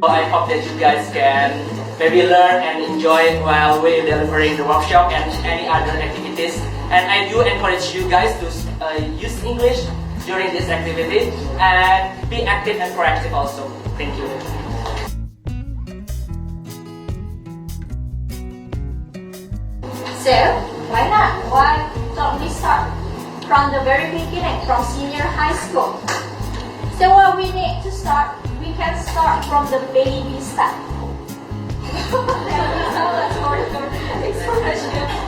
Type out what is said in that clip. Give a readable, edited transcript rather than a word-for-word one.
I hope that you guys can maybe learn and enjoy while we're delivering the workshop and any other activities. And I do encourage you guys to use English during this activity and be active and proactive also. Thank you. So, why not? Why don't we start from the very beginning, from senior high school? So what we need to start, we can start from the baby step. So let's go to the next question.